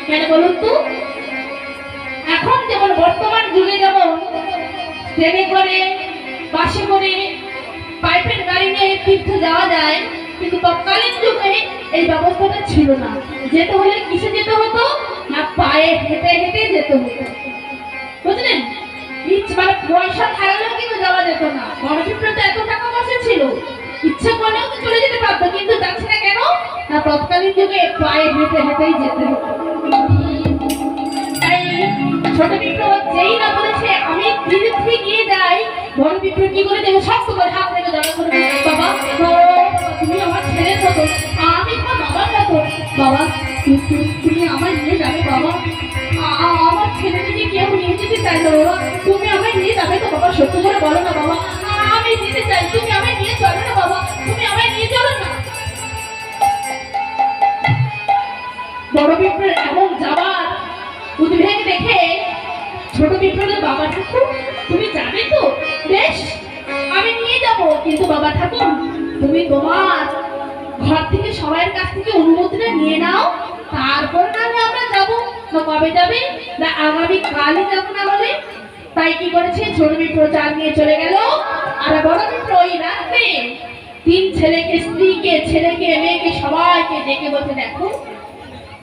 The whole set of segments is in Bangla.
কেন বলুন তো? এখন যেমন বর্তমান যুগে যেমন ট্রেনে করে, বাসে করে, পাইপের গাড়ি নিয়ে তীর্থ যাওয়া যায়, কিন্তু তৎকালীন যুগে এই ব্যবস্থাটা ছিল না। যেতে হলে কিসে যেতে হতো? না পায়ে হেঁটে হেঁটে যেতে হতো, বুঝলেন? মানে পয়সা থাকলেও কিন্তু যাওয়া যেত না। গণতন্ত্রতে এত টাকা পয়সা ছিল, ইচ্ছা করলেও তো চলে যেতে পারতো, কিন্তু যাচ্ছে না কেন? না তৎকালীন যুগে পায়ে হেঁটে হেঁটেই যেতে হতো। তাই ছোট বিপ্লব যেই না বলেছে আমি তীর্থে গিয়ে যাই, বড় বিপ্লব কি করে দেবো? শক্ত করে হাত থেকে জড়ো করে, বাবা তুমি আমার ছেলের মতো, আমি তোমার বাবার মতো, বাবা তুমি আমায় নিয়ে যাবে বাবা, আমার ছেলেকে যে কেউ নিয়ে যেতে চাই না বাবা, তুমি আমায় নিয়ে যাবে তো বাবা? সত্য করে বলো না বাবা, আমি যেতে চাই, তুমি আমায় নিয়ে চলো না বাবা, তুমি আমায় নিয়ে চলো না। বড় বিপ্লব এমন যাবার উদ্বেগ দেখে ছোট বিপ্লবের বাবা ঠাকুর, তুমি যাবে তো? বেশ, আমি নিয়ে যাব, কিন্তু বাবা ঠাকুর তুমি তোমার ঘর থেকে সবার কাছ থেকে অনুমতিটা নিয়ে নাও, তারপর নাহলে আমরা যাবো। কবে যাবে? না আগামী কালই যাবো না হলে। তাই কি করেছে? ছোট বিপ্লব চাল নিয়ে চলে গেল। আর বড় বিপ্লব ওই রাত্রে 3 ছেলেকে, স্ত্রীকে, ছেলেকে, মেয়েকে সবাইকে ডেকে বলতে, দেখো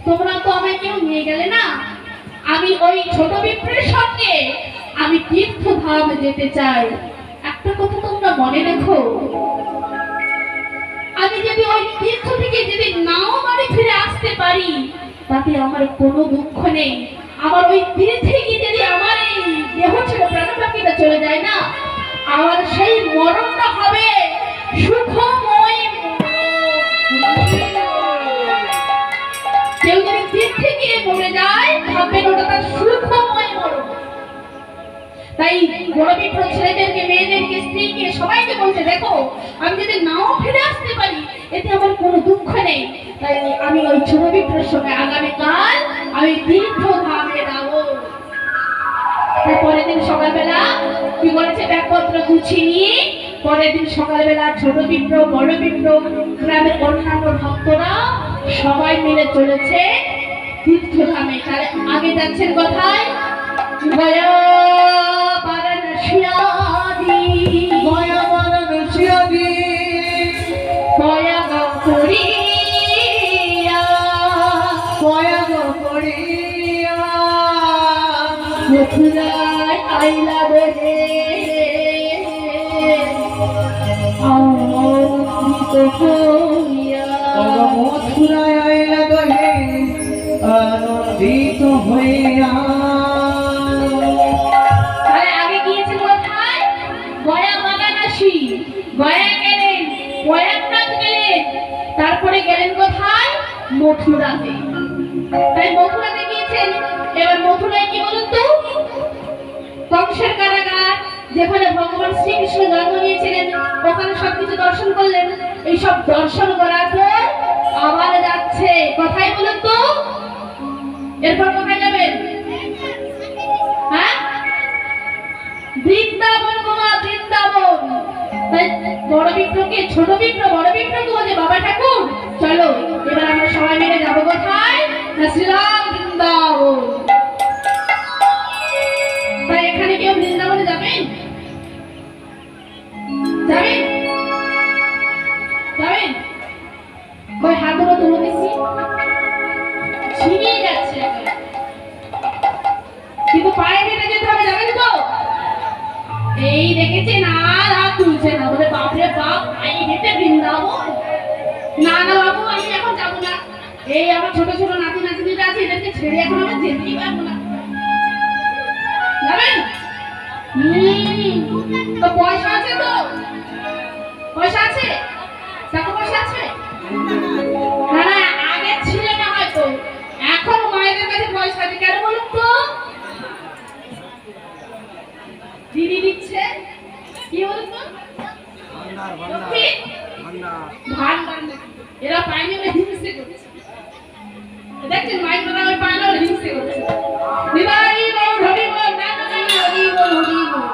তোমরা তো আমায় কেউ নিয়ে গেলে না, আমি ওই ছোট বিপ্লবের সঙ্গে আমি তীর্থধাম যেতে চাই। একটা কথা তোমরা মনে রেখো, আমি যদি ওই তীর্থ থেকে যদি নাও বাড়ি ফিরে আসতে পারি, তাতে আমার কোনো দুঃখ নেই। আমার ওই তীর্থে গিয়ে যদি আমার এই দেহ ছেড়ে প্রাণপাখিটা চলে যায় না, আমার সেই মরণটা হবে সুখময়। কেউ যদি তীর্থে গিয়ে মরে যায়, ভাববেন ওটা তার সুখময় মরণ। তাই বড় বিপ্লব ছেলেদেরকে, মেয়েদেরকে, স্ত্রীকে সবাইকে বলছে, দেখো আমি যদি নাও ফিরে আসতে পারি, এতে আমার কোনো দুঃখ নেই। তাই আমি ওই ছোট বিপ্লবের সঙ্গে আগামীকাল আমি তীর্থধামে যাবো। পরের দিন সকালবেলা কি করেছে? ব্যাগপত্র গুছিয়ে নিয়ে পরের দিন সকালবেলা ছোট বিপ্লব, বড় বিপ্লব, গ্রামের অন্যান্য ভক্তরা সবাই মিলে চলেছে তীর্থধামে। তার আগে যাচ্ছেন কোথায়? গয়া বারাণসী, গয়া বারাণসী, গয়া গড়িয়া, গয়া গড়িয়া, মথুরায় আইলা রে অমৃত হইয়া, মথুরায় আইলা রে আনন্দিত হইয়া। তাহলে আগে গিয়েছেন কোথায়? গয়া বারাণসী, গয়া গেলেন, প্রয়াগরাজ গেলেন, তারপরে গেলেন কোথায়? মথুরাতে। তাই মথুরাতে গিয়েছেন। এবার মথুরায় কি বলুন তো? কংসের কারাগার, যেখানে ভগবান শ্রীকৃষ্ণ জন্ম নিয়েছিলেন, ওখানে সবকিছু দর্শন করলেন। এই সব দর্শন করার পর আবার যাচ্ছে কোথায় বলুন তো? এরপর কোথায় যাবেন? হ্যাঁ, বৃন্দাবন বাবা, বৃন্দাবন। তাই বড় বিপ্লবকে, ছোট বিপ্লব বড় বিপ্লবকে বলছে, বাবা ঠাকুর চলো এবার আমরা সবাই মিলে যাবো কোথায়? না শ্রীরাম বৃন্দাবন। তাই এখানে কেউ বৃন্দাবনে যাবেন? যাবেন? যাবেন? ওই হাতগুলো তুলে দেখছি, ছিনিয়ে যাচ্ছে কিন্তু পায়ে হেঁটে যেতে হবে। যাবেন তো? এই দেখেছেন আর হাত তুলছে না, বলে বাপরে বাপ, পায়ে হেঁটে বৃন্দাবন? না না বাবু, আমি এখন যাবো না। এই আমার ছোট ছোট নাতি নাতনিরা আছে, এদেরকে ছেড়ে এখন আমি যেতেই পারবো না। যাবেন? তো পয়সা আছে তো? পয়সা আছে? টাকা পয়সা আছে? না না, আগে ছিল না হয়তো, এখন মায়েদের কাছে পয়সা আছে। কেন বলুন তো? দিদি দিচ্ছে। কি বলুন তো? ভান্ডার। এরা পায়নি বলে হিংসে করছে। দেখছেন মায়ের কথা, ওই পায়না বলে হিংসে করছে। দিদাই বল হরি বল, না না না, হরি বল, হরি বল।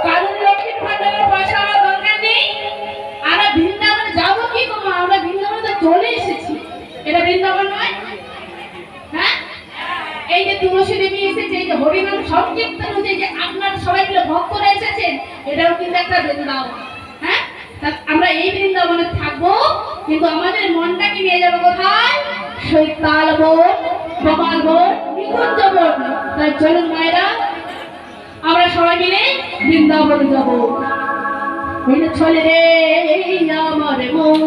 কারণ লক্ষ্মীর ভান্ডারের পয়সা আমার দরকার নেই। আমরা বৃন্দাবনে যাবো কি করবো? আমরা বৃন্দাবনে তো চলে এসেছি। এটা বৃন্দাবন নয়? হ্যাঁ, এই যে তুলসী দেবী এসেছে, এই যে হরিনাম সংকীর্তন হচ্ছে, যে আপনার সবাই মিলে ভক্তরা এসেছেন, এটাও কিন্তু একটা বৃন্দাবন। হ্যাঁ, তা আমরা এই বৃন্দাবনে থাকবো, কিন্তু আমাদের মনটাকে নিয়ে যাবো কোথায়? শৈতাল বন, গোপাল বন, নিকুঞ্জ বন। তাই চলুন মায়েরা, আমরা সবাই মিলে বৃন্দাবনে যাবো। চলে রে আমার মন,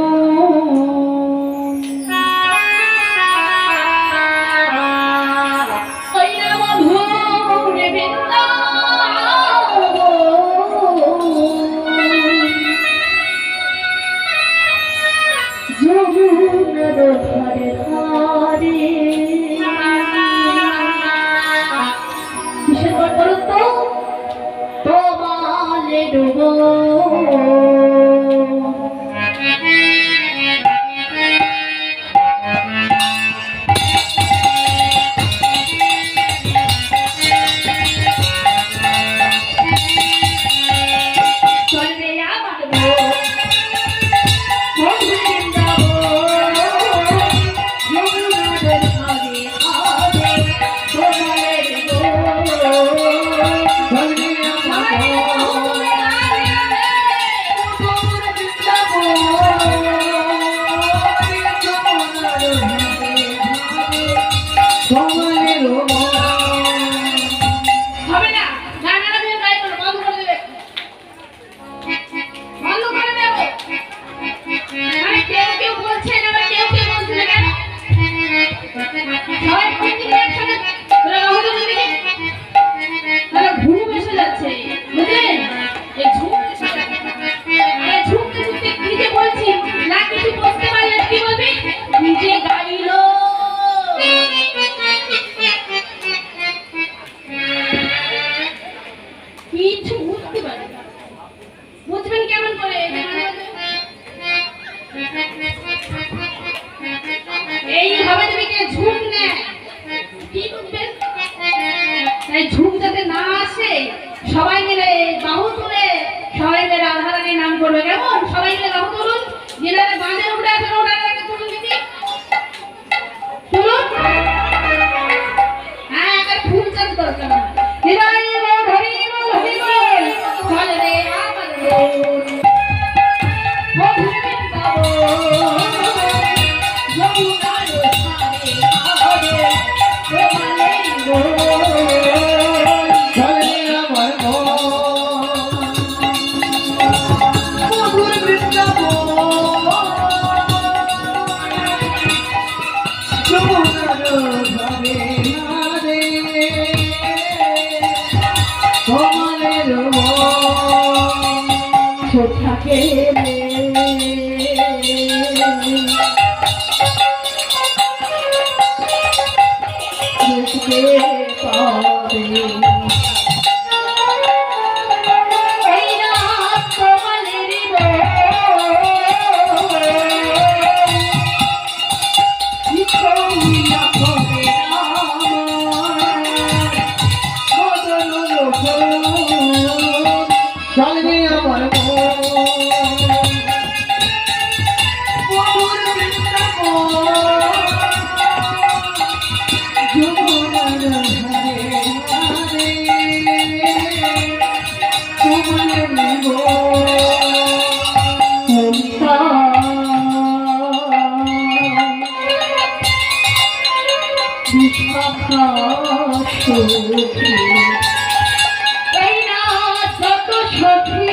বুঝবেন কেমন করে? এইভাবে যদি কেউ ঝুঁক নেয়, কি বুঝবেন? তাই ঝুঁক যাতে না আসে, সবাই মিলে বাহু তুলে সবাই মিলে রাধারানীর নাম করবে। কেমন? সবাই মিলে বাহু তুলুন, যেনারা বাঁধে উঠে আসেন ওনারা তুলুন দিদি, তুলুন। হ্যাঁ, একটা ফুল চাষ দরকার। হৃদয় হরি বল, হরি বল, চলে রে আমার মন, মধুর বৃন্দাবন, যমুনার ধারে তোমার মন, চলে আমার মন, মধুর বৃন্দাবন, যমুনার ধারে তোমার মন থাকে এই রাত তোমাদের চলবে আমার এই না যত সখী